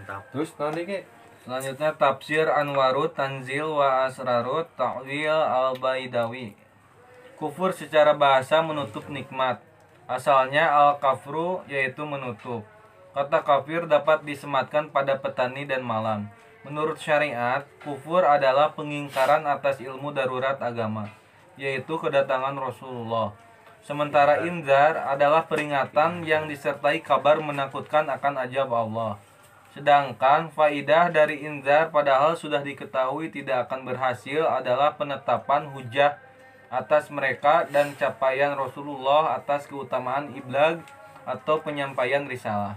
Mantap. Terus nanti ke Selanjutnya tafsir Anwarut Tanzil wa Asrarut Ta'wil Al-Baidawi. Kufur secara bahasa menutup nikmat. Asalnya al-kafru yaitu menutup. Kata kafir dapat disematkan pada petani dan malam. Menurut syariat, kufur adalah pengingkaran atas ilmu darurat agama, yaitu kedatangan Rasulullah. Sementara inzar adalah peringatan yang disertai kabar menakutkan akan ajab Allah. Sedangkan faidah dari inzar padahal sudah diketahui tidak akan berhasil adalah penetapan hujah atas mereka dan capaian Rasulullah atas keutamaan iblag atau penyampaian risalah.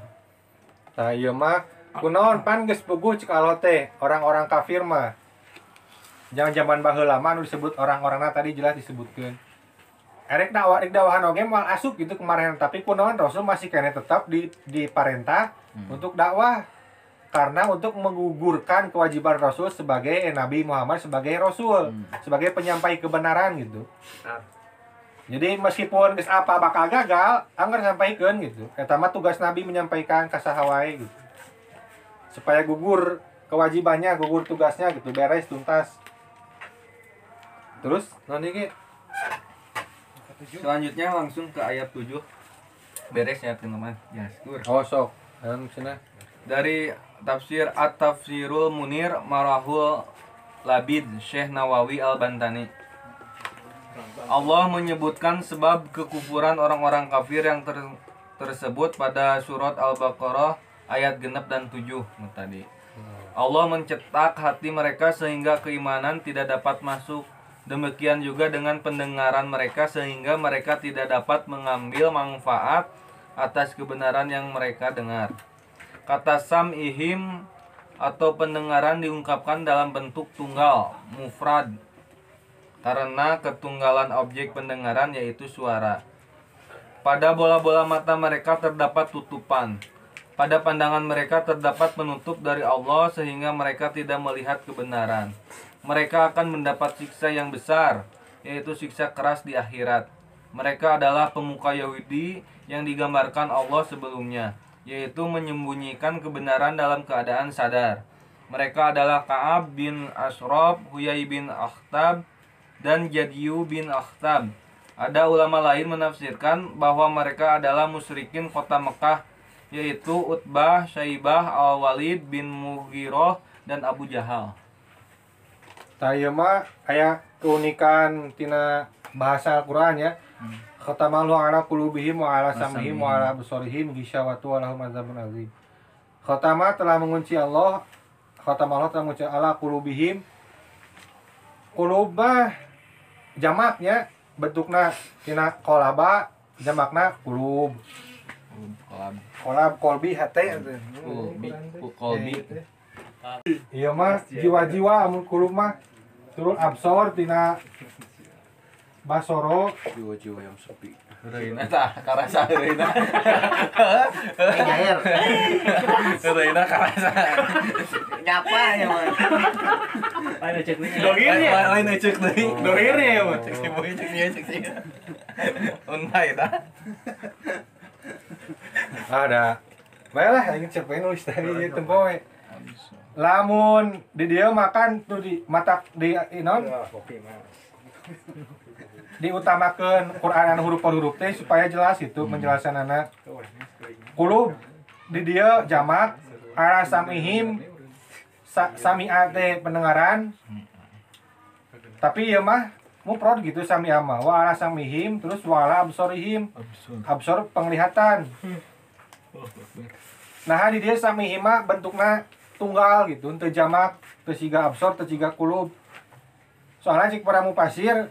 nah ieu mah kunaon pan geus puguh cek alote orang-orang kafir mah. Jangan zaman baheula mah anu disebut orang-orangna tadi jelas disebutkeun. Erek dakwahan oge moal asup gitu kemarin tapi kunaon Rasul masih kene tetap diparentah untuk dakwah karena untuk menggugurkan kewajiban Rasul sebagai Nabi Muhammad sebagai Rasul, sebagai penyampai kebenaran gitu. Jadi meskipun geus apa bakal gagal, anggar sampaikeun gitu. Eta mah tugas Nabi menyampaikan ka saha wae gitu. Supaya gugur kewajibannya, gugur tugasnya gitu, beres tuntas. Terus nanti ke Selanjutnya langsung ke ayat 7. Beres ya teman-teman. Ya, syukur. oh sok. Sana. Dari tafsir At-Tafsirul Munir Marahul Labid Syekh Nawawi Al-Bantani. Allah menyebutkan sebab kekufuran orang-orang kafir yang tersebut pada surat Al-Baqarah ayat genep dan 7 tadi. Allah mencetak hati mereka sehingga keimanan tidak dapat masuk. Demikian juga dengan pendengaran mereka sehingga mereka tidak dapat mengambil manfaat atas kebenaran yang mereka dengar. Kata sam'ihim atau pendengaran diungkapkan dalam bentuk tunggal, mufrad, karena ketunggalan objek pendengaran yaitu suara. Pada bola-bola mata mereka terdapat tutupan. Pada pandangan mereka terdapat penutup dari Allah sehingga mereka tidak melihat kebenaran. Mereka akan mendapat siksa yang besar, yaitu siksa keras di akhirat. Mereka adalah pemuka Yahudi yang digambarkan Allah sebelumnya, yaitu menyembunyikan kebenaran dalam keadaan sadar. Mereka adalah Ka'ab bin Ashraf, Huyai bin Akhtab, dan Jadiyu bin Akhtab. Ada ulama lain menafsirkan bahwa mereka adalah musyrikin kota Mekah, yaitu Utbah, Syaibah, Al-Walid bin Mughirah, dan Abu Jahal. Tah ieu mah aya keunikan tina bahasa Al-Qur'an ya. Khatamallahu ala qulubihim wa ala sam'ihim wa ala absarihim ghishawatu wa lahum adzabun azim. Khatama telah mengunci Allah, khatamallahu telah mengunci ala qulubihim. Qulubah jamaknya bentukna tina qalaba, jamakna qulub. Qalab qalbi hate. Kolbi. Iya mah jiwa-jiwa amun qulub mah turun absor tina basoro Jiwa-jiwa yang sepi. Reina tah karasa reina. Nyair. Reina karasa. Nyapa ya mah. Ada cek nih. Lain cek deui. dohir ya mah. Cek si boy cek dia cek si. Untai dah. Ada. Baiklah aing cepet nulis tadi ieu tempo we. Lamun di dia makan tuh di mata di inon diutamakeun Quran anu huruf teh supaya jelas itu penjelasan anak. Qulub di dia jamak ala samihim sami'a teh pendengaran. Tapi ieu mah mufrad gitu sami'a mah wa ala samihim terus wa ala absorihim. Absor penglihatan. Nah di dia samihim mah bentukna tunggal gitu, teu jamak, teu siga absor, teu siga qulub. Soalnya cik para mufasir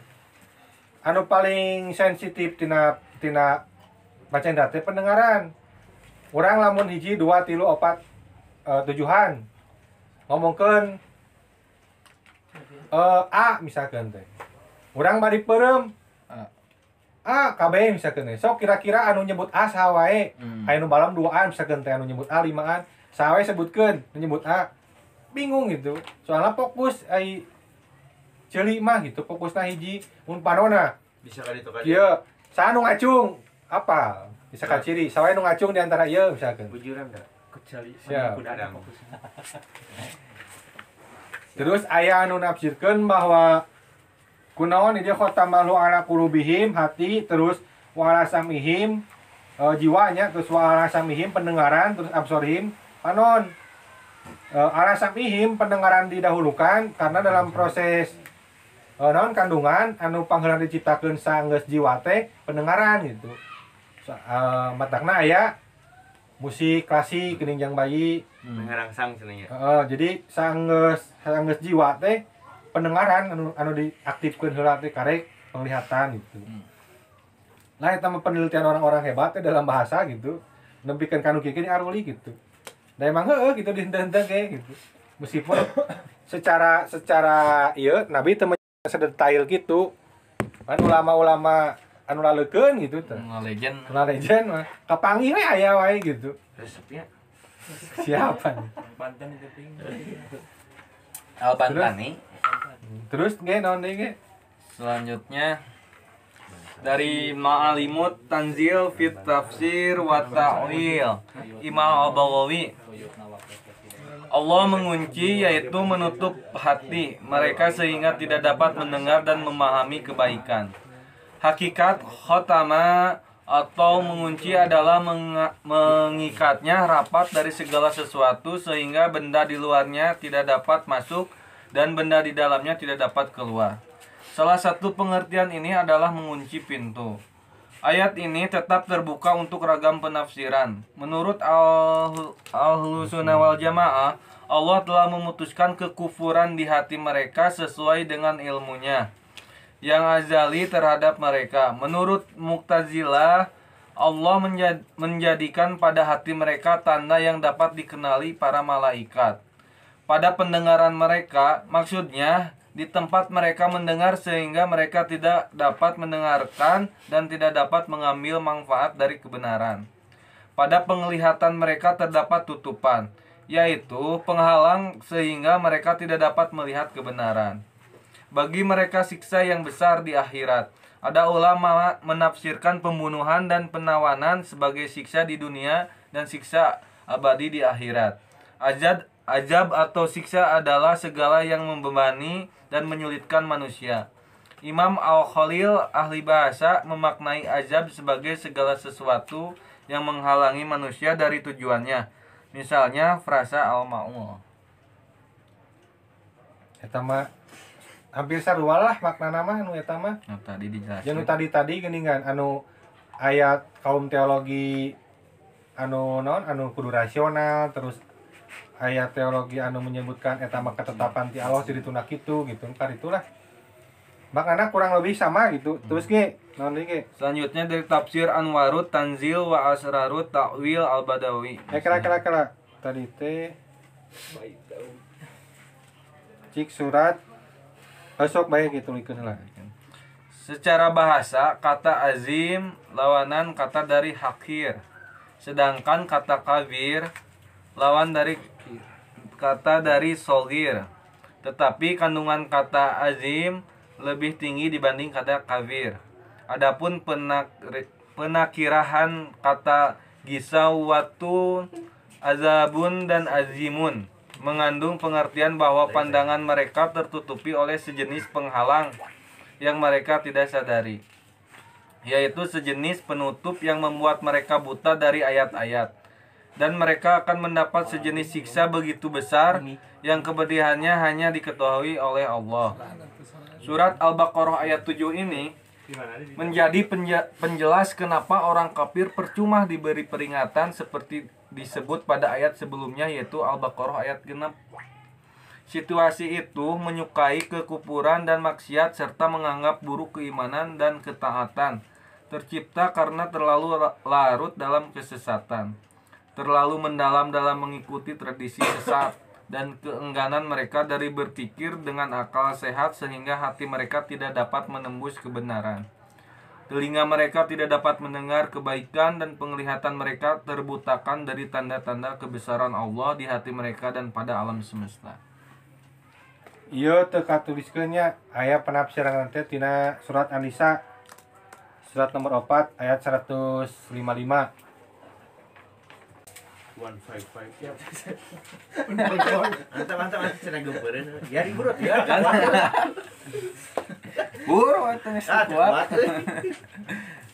anu paling sensitif tina bacaan teh pendengaran. Urang lamun hiji 2 3 4 tujuhan ngomongkeun A misalkan teh. Urang bari peureum A KB misalkan teh. Sok kira-kira anu nyebut A saha wae. Anu balam 2an misalkan teh anu nyebut A 5an. Saha wae sebutkeun nyebut A. Bingung gitu. Soalnya fokus ai ceuli mah gitu, fokusna hiji mun panona. Bisa ka ditu ka. Ieu, saha nu ngacung? Apa? Bisa ka ciri. Saha wae nu ngacung di antara ieu misalkan. Bujuran da. Kecuali Siap. kuda Adam. fokusnya. Terus aya anu nafsirkeun bahwa kunaon dia khotamalu ala qulubihim hati, terus wa ala samihim jiwanya, terus wa ala samihim pendengaran, terus absorhim panon. Ala samihim pendengaran didahulukan karena dalam proses naon kandungan anu pangheula diciptakeun saenggeus jiwa teh pendengaran gitu. Matakna aya musik klasik keninjang bayi. Ngerangsang cenanya. Jadi saenggeus jiwa teh pendengaran anu diaktifkeun heula teh karek penglihatan gitu. Nah eta mah penelitian orang-orang hebat teh dalam bahasa gitu. Nempikeun kanu kieu ge aruli gitu. Da emang heueuh gitu dihenteu-henteu ge gitu. Meskipun secara ieu Nabi teu sedetail gitu. Kan ulama-ulama anu laleukeun gitu teh. Legend. Nah legend mah kapanggih we aya wae gitu. Resepnya Siapa nih? Banten itu tinggi. Al-Bantani. Terus ge naon deui ge? Selanjutnya dari Ma'alimut Tanzil fit Tafsir wa Ta'wil Imam Al-Baghawi. Allah mengunci yaitu menutup hati mereka sehingga tidak dapat mendengar dan memahami kebaikan. Hakikat khotama atau mengunci adalah mengikatnya rapat dari segala sesuatu sehingga benda di luarnya tidak dapat masuk dan benda di dalamnya tidak dapat keluar. Salah satu pengertian ini adalah mengunci pintu. Ayat ini tetap terbuka untuk ragam penafsiran. Menurut Ahlussunnah wal Jamaah, Allah telah memutuskan kekufuran di hati mereka sesuai dengan ilmunya yang azali terhadap mereka. Menurut Mu'tazilah, Allah menjadikan pada hati mereka tanda yang dapat dikenali para malaikat. Pada pendengaran mereka, maksudnya di tempat mereka mendengar sehingga mereka tidak dapat mendengarkan dan tidak dapat mengambil manfaat dari kebenaran. Pada penglihatan mereka terdapat tutupan, yaitu penghalang sehingga mereka tidak dapat melihat kebenaran. Bagi mereka siksa yang besar di akhirat. Ada ulama menafsirkan pembunuhan dan penawanan sebagai siksa di dunia dan siksa abadi di akhirat. Azab atau siksa adalah segala yang membebani dan menyulitkan manusia. Imam Al-Khalil ahli bahasa memaknai azab sebagai segala sesuatu yang menghalangi manusia dari tujuannya. Misalnya frasa al-ma'ul. Eta mah hampir sarua lah makna nama anu eta mah. Nah, tadi dijelaskan. Yang tadi geuningan anu ayat kaum teologi anu naon anu kudu rasional, terus ayat teologi anu menyebutkan eta mah ketetapan ti Allah dirituna kitu gitu. Kan itulah. Makna kurang lebih sama gitu. Terus ge naon deui ge? Selanjutnya dari tafsir Anwarut Tanzil wa Asrarut Ta'wil Al-Badawi. Kira tadi teh cik surat besok baik gitu tulikeun lah. Secara bahasa, kata azim lawanan kata dari hakir. Sedangkan kata kabir lawan dari kata dari sogir. Tetapi kandungan kata azim lebih tinggi dibanding kata kabir. Adapun penakirahan kata gisawatun, azabun dan azimun mengandung pengertian bahwa pandangan mereka tertutupi oleh sejenis penghalang yang mereka tidak sadari, yaitu sejenis penutup yang membuat mereka buta dari ayat-ayat, dan mereka akan mendapat sejenis siksa begitu besar yang kepedihannya hanya diketahui oleh Allah. Surat Al-Baqarah ayat 7 ini menjadi penjelas kenapa orang kafir percuma diberi peringatan seperti disebut pada ayat sebelumnya, yaitu Al-Baqarah ayat 6. Situasi itu menyukai kekufuran dan maksiat serta menganggap buruk keimanan dan ketaatan. Tercipta karena terlalu larut dalam kesesatan, terlalu mendalam dalam mengikuti tradisi sesat, dan keengganan mereka dari berpikir dengan akal sehat sehingga hati mereka tidak dapat menembus kebenaran. Telinga mereka tidak dapat mendengar kebaikan dan penglihatan mereka terbutakan dari tanda-tanda kebesaran Allah di hati mereka dan pada alam semesta. Ieu teu katuliskeunnya aya penafsiran teh tina surat An-Nisa surat nomor 4 ayat 155. 155. Mantap cenah geumpeureun. Ya diburut ya. Buru eta geus Ah, kuat. kuat.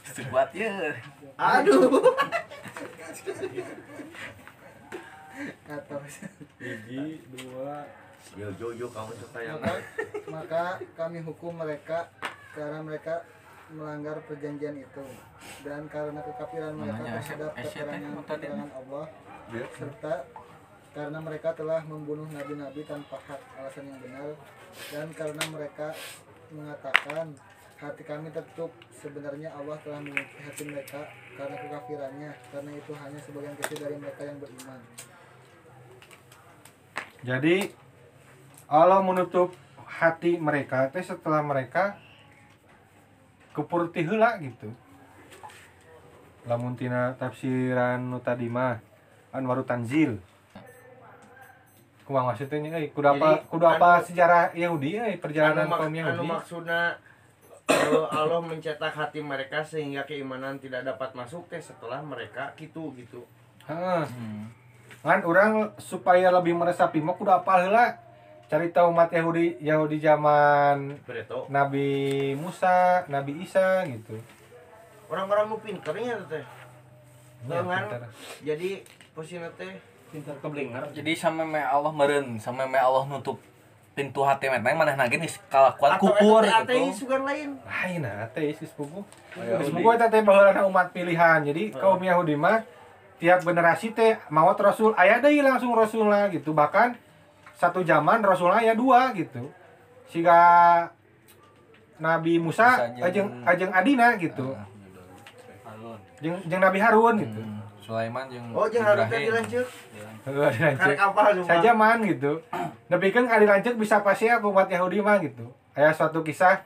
Geus kuat ye. Aduh. Hiji, dua. Yo kamu suka yang maka kami hukum mereka karena mereka melanggar perjanjian itu dan karena kekafiran mereka Namanya terhadap keterangan Allah serta karena mereka telah membunuh nabi-nabi tanpa hak alasan yang benar dan karena mereka mengatakan hati kami tertutup sebenarnya Allah telah menutup hati mereka karena kekafirannya karena itu hanya sebagian kecil dari mereka yang beriman. Jadi Allah menutup hati mereka teh setelah mereka kepur ti heula gitu. Lamun tina tafsiran nu tadi mah Anwarut Tanzil. Kumaha maksudnya euy? Kudu apa sejarah Yahudi perjalanan kaum Yahudi. Anu maksudna Allah mencetak hati mereka sehingga keimanan tidak dapat masuk teh setelah mereka gitu. Heeh. Kan urang supaya lebih meresapi mah kudu apal heula carita umat Yahudi zaman Bereto. Nabi Musa, Nabi Isa gitu. Orang-orang nu pinternya teh. Ya, Dengan pinter. jadi posina teh Pintar keblinger. Jadi sampai me Allah meureun, sampai me Allah nutup pintu hati maneh manehna ge geus kalakuan kupur atau gitu. sugan lain. Lain ateis sepupu. Sepupu eta teh baheula umat pilihan. Jadi kaum Yahudi mah tiap generasi teh maot rasul aya deui langsung rasulna gitu. Bahkan satu zaman rasulna aya dua gitu. Siga Nabi Musa ajeng adina gitu. Jeung Nabi Harun gitu. Sulaiman jeung Oh, jeung harus teh dilanceuk. Heeh, Karek apa lu? saja man gitu. Nepikeun ka dilanceuk bisa pasti aku umat Yahudi mah gitu. Aya suatu kisah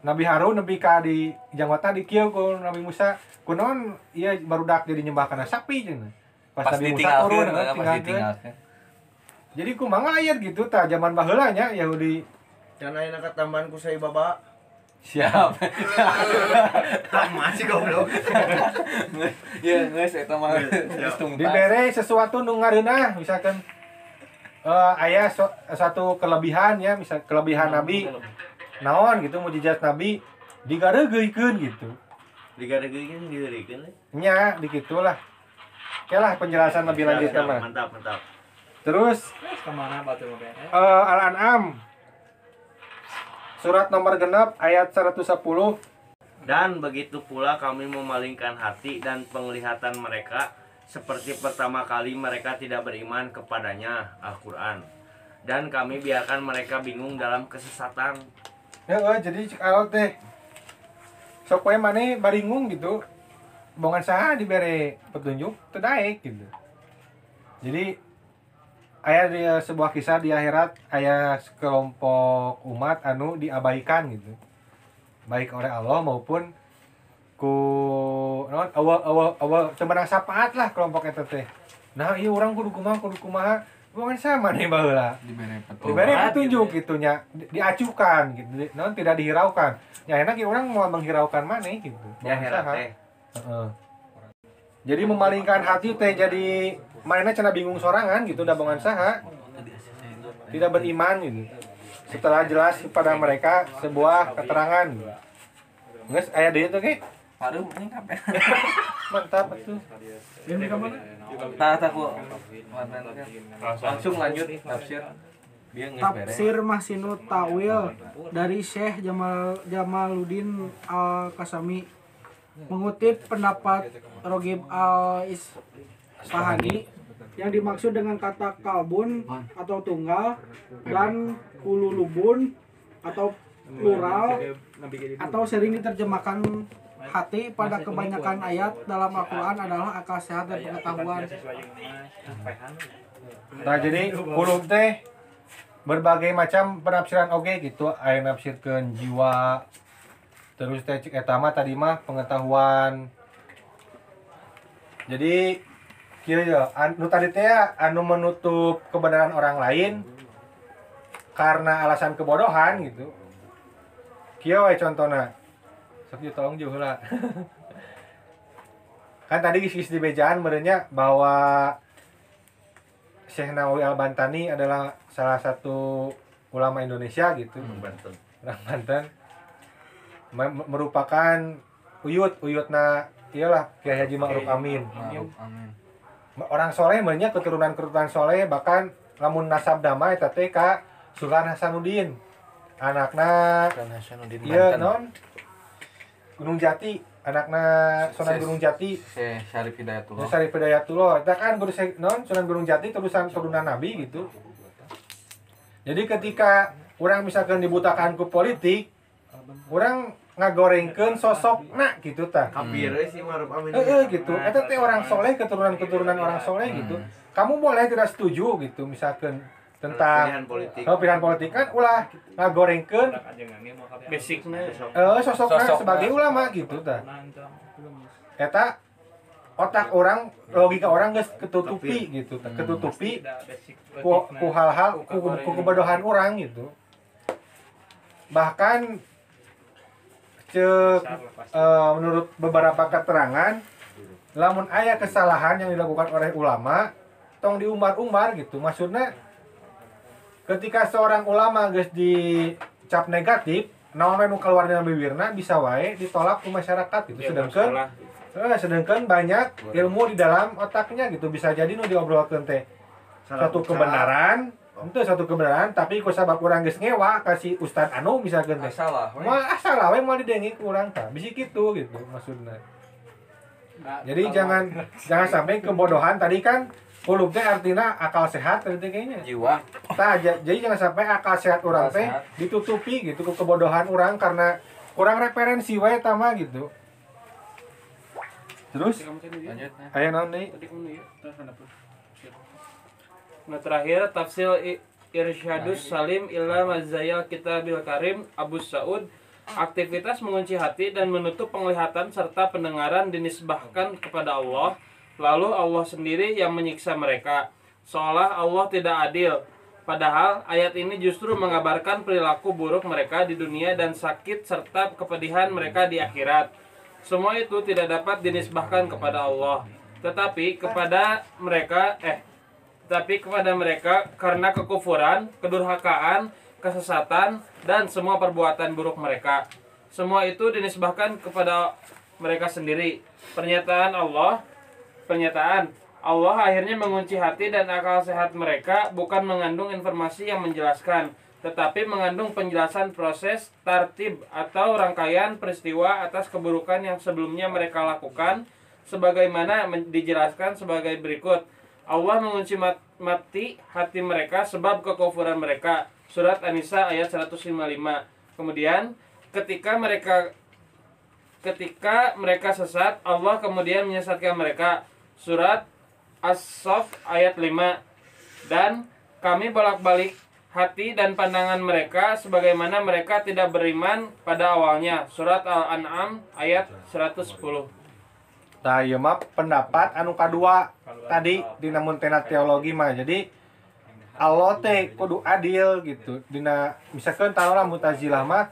Nabi Harun nepi ka di jangwatna di kieu ku Nabi Musa. Kunaon ieu barudak jadi nyembah kana sapi cenah. Pas Nabi Musa turun pas ditinggalkeun. Jadi kumaha aya gitu tah zaman baheula nya Yahudi. Can ayeuna katambahan ku Sai Baba. Siap. Masih goblok. Ya, geus eta mah geus tuntas. Dibere sesuatu nu ngareunah misalkan aya satu kelebihan ya, misal kelebihan Nabi naon gitu mujizat Nabi digareugeuikeun gitu. Digareugeukeun diheurikeun. Nya dikitulah. Oke lah penjelasan lebih lanjut mah. Mantap. Terus Kemana batu mobil? Al-An'am surat nomor genep ayat 110. Dan begitu pula kami memalingkan hati dan penglihatan mereka seperti pertama kali mereka tidak beriman kepadanya, Al-Quran. Dan kami biarkan mereka bingung dalam kesesatan. Jadi cek awal teh sok poe maneh baringung gitu. Bongan saha dibere petunjuk teu daek gitu. Jadi aya di sebuah kisah di akhirat aya sekelompok umat anu diabaikan gitu. Baik oleh Allah maupun ku naon awa temenang sapaat lah kelompok eta teh. Nah, ieu urang kudu kumaha bongan saha maneh baheula. Diberi petunjuk gitu nya, diacuhkan gitu. Naon tidak dihiraukan. Ya enak ya orang mau menghiraukan maneh gitu. Ya herat teh. Heeh. Jadi memalingkan hati teh jadi mainnya cenah bingung sorangan gitu da bongan saha. Tidak beriman gitu. Setelah jelas kepada mereka sebuah keterangan. Geus aya deui teh ge. Parum ini kabeh. Mantap atuh. Ini ke mana? Tah ku. Langsung lanjut tafsir. Dia geus beres. Tafsir Mahsinut Ta'wil dari Syekh Jamaluddin Al-Kasami mengutip pendapat Rogib Al-Isfahani yang dimaksud dengan kata kalbun atau tunggal dan kululubun atau plural atau sering diterjemahkan hati pada kebanyakan ayat dalam Al-Quran adalah akal sehat dan pengetahuan. Nah, jadi kulub teh berbagai macam penafsiran oge gitu, aya nafsirkeun jiwa. Terus teh cek eta mah tadi mah pengetahuan. Jadi kieu ya anu tadi teh anu menutup kebenaran orang lain karena alasan kebodohan gitu. Kieu we contona. Sok tolong jeuh heula. Kan tadi geus di bejaan meureunnya bahwa Syekh Nawawi Al-Bantani adalah salah satu ulama Indonesia gitu. Banten. Orang Banten. Merupakan uyutna iyalah Kiai Haji Ma'ruf Amin. Amin. Orang soleh banyak keturunan soleh, bahkan lamun nasab damai eta teh ka Sultan Hasanuddin. Anakna Dan Hasanuddin ieu Banten. non Gunung Jati, anakna Sunan Gunung Jati. Syekh Syarif Hidayatullah. Syarif Hidayatullah. Eta kan guru Sunan Gunung Jati turunan Nabi gitu. Jadi ketika orang misalkan dibutakan ku politik, orang ngagorengkeun sosokna gitu tah. Kafir sih Ma'ruf Amin. Gitu. Eta teh orang soleh, keturunan orang soleh gitu. Kamu boleh tidak setuju gitu misalkan tentang pilihan politik. pilihan politik kan ulah ngagorengkeun Basicnya sosokna Sosokna. sebagai ulama gitu tah. Eta otak orang, logika orang geus ketutupi gitu tah. Ketutupi ku hal-hal ku kebodohan orang gitu. Bahkan menurut beberapa keterangan, lamun aya kesalahan yang dilakukan oleh ulama tong diumbar-umbar gitu. Maksudnya ketika seorang ulama geus dicap negatif, naon we nu keluar dina bibirna bisa wae ditolak ku masyarakat gitu. Sedangkan banyak ilmu di dalam otaknya gitu, bisa jadi nu diobrolkeun teh satu kebenaran, itu satu kebenaran, tapi ku sabab urang geus ngewa kasih ustad anu misalkan teh. Salah. Moal salah we moal didengi ku urang tah. Bisi kitu gitu maksudna. Jadi jangan sampai kebodohan tadi kan kulub teh artina akal sehat tadi teh kayaknya. Jiwa. Tah jadi jangan sampai akal sehat urang teh ditutupi gitu ku kebodohan urang karena kurang referensi wae tah mah gitu. Terus Lanjut. aya naon deui? Nah terakhir tafsir Irsyadus Salim ila Mazayal Kitabil Karim Abu Saud. Aktivitas mengunci hati dan menutup penglihatan serta pendengaran dinisbahkan kepada Allah. Lalu Allah sendiri yang menyiksa mereka, seolah Allah tidak adil. Padahal ayat ini justru mengabarkan perilaku buruk mereka di dunia dan sakit serta kepedihan mereka di akhirat. Semua itu tidak dapat dinisbahkan kepada Allah, tetapi kepada mereka karena kekufuran, kedurhakaan, kesesatan, dan semua perbuatan buruk mereka. Semua itu dinisbahkan kepada mereka sendiri. Pernyataan Allah akhirnya mengunci hati dan akal sehat mereka bukan mengandung informasi yang menjelaskan, tetapi mengandung penjelasan proses, tartib, atau rangkaian peristiwa atas keburukan yang sebelumnya mereka lakukan, sebagaimana dijelaskan sebagai berikut. Allah mengunci mati hati mereka sebab kekufuran mereka. Surat An-Nisa ayat 155. Kemudian ketika mereka sesat, Allah kemudian menyesatkan mereka. Surat As-Saff ayat 5. Dan kami bolak-balik hati dan pandangan mereka sebagaimana mereka tidak beriman pada awalnya. Surat Al-An'am ayat 110. Nah, ieu mah pendapat anu kadua tadi dina mun tena teologi mah. Jadi Allah teh kudu adil gitu. Dina misalkan taruhlah Mu'tazilah mah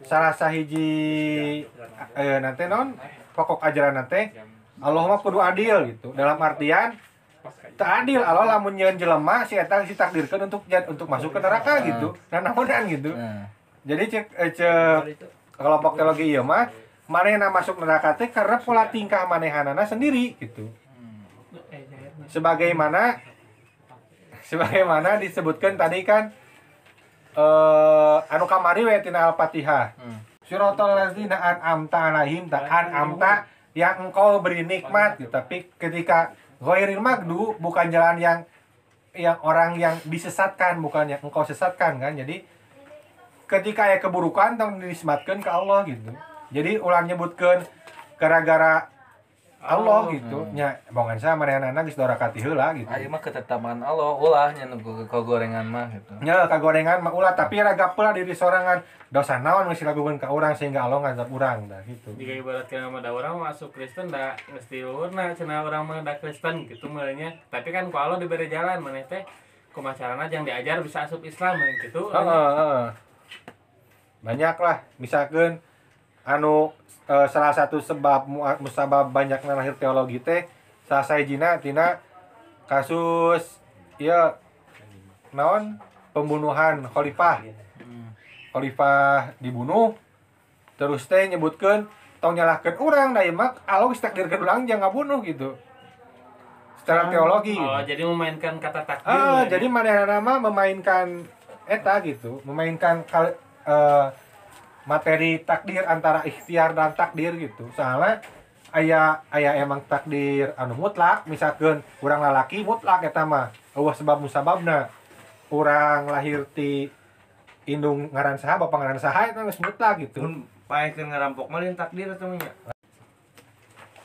salah sahiji nanti non pokok ajaran nanti Allah mah kudu adil gitu. Dalam artian tak adil Allah lamun nyeun jelema si eta ditakdirkeun untuk masuk ke neraka gitu. Nah, namunan gitu. Jadi cek kelompok teologi ieu mah manehna masuk neraka teh karena pola tingkah manehanana sendiri gitu. Sebagaimana disebutkan tadi kan anu kamari we tina Al-Fatihah. Siratal ladzina an'amta 'alaihim an'amta yang engkau beri nikmat gitu. Tapi ketika ghairil magdu bukan jalan yang orang yang disesatkan, bukan yang engkau sesatkan kan. Jadi ketika aya keburukan tong dinisbatkeun ke Allah gitu. Jadi ulah nyebutkeun gara-gara Allah gitu nya bongan sa manehanana geus doraka ti heula gitu. Ayo mah ketetapan Allah ulah nya nu kagorengan mah gitu. Nya kagorengan mah ulah tapi raga pula diri sorangan dosa naon geus dilakukeun ka urang sehingga Allah ngazab urang dah gitu. Jika ibaratkan sama da orang masuk Kristen da mesti luhurna cenah urang mah da Kristen gitu mulanya. Tapi kan ku Allah diberi jalan maneh teh kumacarana jang diajar bisa asup Islam gitu. Heeh. Banyak lah misalkan anu salah satu sebab musabab banyakna lahir teologi teh salah sahijina tina kasus ya naon pembunuhan khalifah. Khalifah dibunuh terus teh nyebutkeun tong nyalahkeun urang da ieu mah Allah geus takdirkeun urang jangan ngabunuh gitu. Secara teologi. Oh, gitu. jadi memainkan kata takdir. Jadi manehna mah memainkan eta gitu, memainkan materi takdir antara ikhtiar dan takdir gitu. Soalnya aya emang takdir anu mutlak, misalkan urang lalaki mutlak eta mah eueuh sebab musababna. Urang lahir ti indung ngaran saha bapa ngaran saha eta geus mutlak gitu. Mun paekeun ngarampok mah lain takdir atuh nya.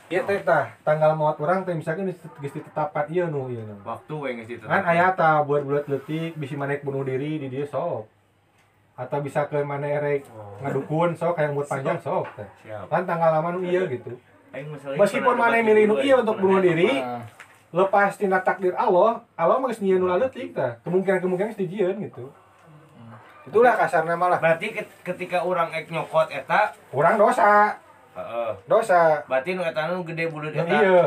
Ieu teh tah tanggal maot urang teh misalkan geus ditetapkan ieu nu. Waktu we geus ditetapkan. Kan aya tah buat leutik bisi maneh bunuh diri di dieu sok. Atau bisa ke maneh rek ngadukun sok hayang umur panjang sok teh. Siap. Kan tanggal lama nu ieu gitu. Aing masalah Meskipun maneh milih nu ieu untuk bunuh diri, lepas tina takdir Allah mah geus nyieun nu leutik tah. Kemungkinan geus dijieun gitu. Itulah kasarna malah. berarti ketika orang ek nyokot eta Urang dosa. heeh. Dosa. Berarti nu eta nu gede buleut Yang eta. iya.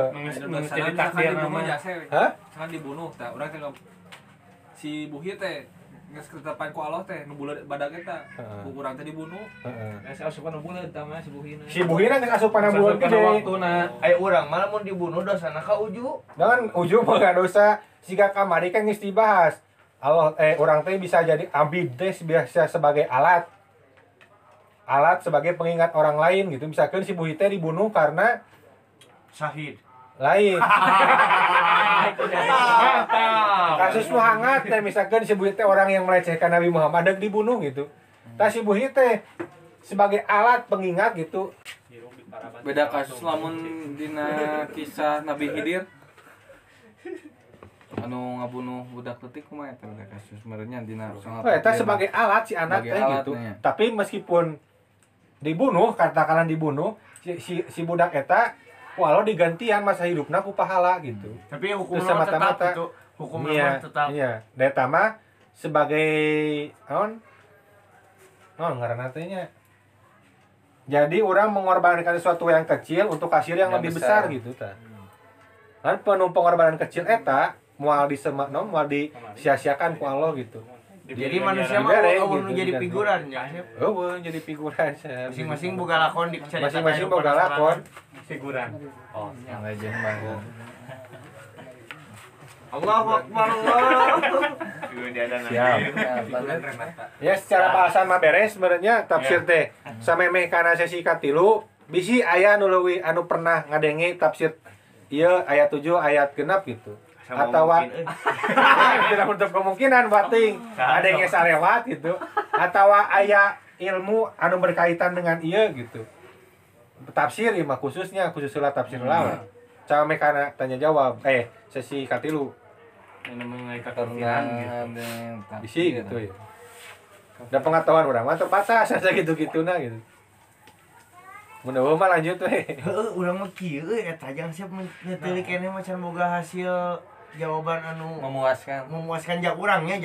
Jadi takdir namanya. Hah? Misalkan dibunuh teh urang teh si buhi teh geus ketetapan ku Allah teh nu buleud badag eta. Heeh. Urang teh dibunuh. Heeh. Asa asupan nu buleud tah mah si buhina. Si buhina geus asupan bulan Pada gede. waktuna. Aya urang malah mun dibunuh dosana ka uju. Dan ujung mah gak dosa. Siga kamari kan geus dibahas. Allah orang teh bisa jadi abid teh biasa sebagai alat sebagai pengingat orang lain gitu. Misalkan si buhi teh dibunuh karena Syahid. lain. Mantap. Kasus nu hangat teh misalkan si buhi teh orang yang melecehkan Nabi Muhammad deuk dibunuh gitu. Tah si buhi teh sebagai alat pengingat gitu. Beda kasus lamun dina kisah Nabi Khidir anu ngabunuh budak leutik kumaha eta beda kasus sebenarnya dina Oh, eta sebagai alat si anak Sebagai teh alat, gitu. nya. Tapi meskipun dibunuh, katakanlah dibunuh, si budak eta walau digantian masa hidupna ku pahala gitu. Tapi hukumna Terus tetap semata-mata. itu. Hukumna Iya, mah tetap. iya. Da eta mah sebagai ngaranna teh nya. Jadi orang mengorbankan sesuatu yang kecil untuk hasil yang lebih besar gitu tah. Kan penuh pengorbanan kecil eta moal disia-siakan ku Allah gitu. Jadi manusia mah Dibere, eueuh nu gitu, jadi diganti. figuran ya. Eueuh jadi figuran. Masing-masing boga lakon di cerita. Masing-masing boga lakon. Figuran. Oh, yang legend banget. Allahu Akbar Allah. Dia ada Siap. nanti. Ya secara bahasan mah beres sebenarnya tafsir teh. Samemeh kana sesi katilu bisi aya nu leuwih anu pernah ngadenge tafsir ieu ayat 7 ayat 6 gitu. Atau tidak untuk kemungkinan bating ada yang sarewat gitu. Atau aya ilmu anu berkaitan dengan ieu gitu. Tafsir mah khusus tafsir lawan. Samemeh kana tanya jawab sesi katilu. Ini mengenai Pernah kekafiran gitu. ada yang Bisi gitu ya. Dan pengetahuan orang mah terbatas asa gitu-gituna gitu. Mudah mah lanjut we. Heeh, urang mah kieu eta jang siap ngeteulik keneh macan boga hasil jawaban anu memuaskan. memuaskan jang urangnya.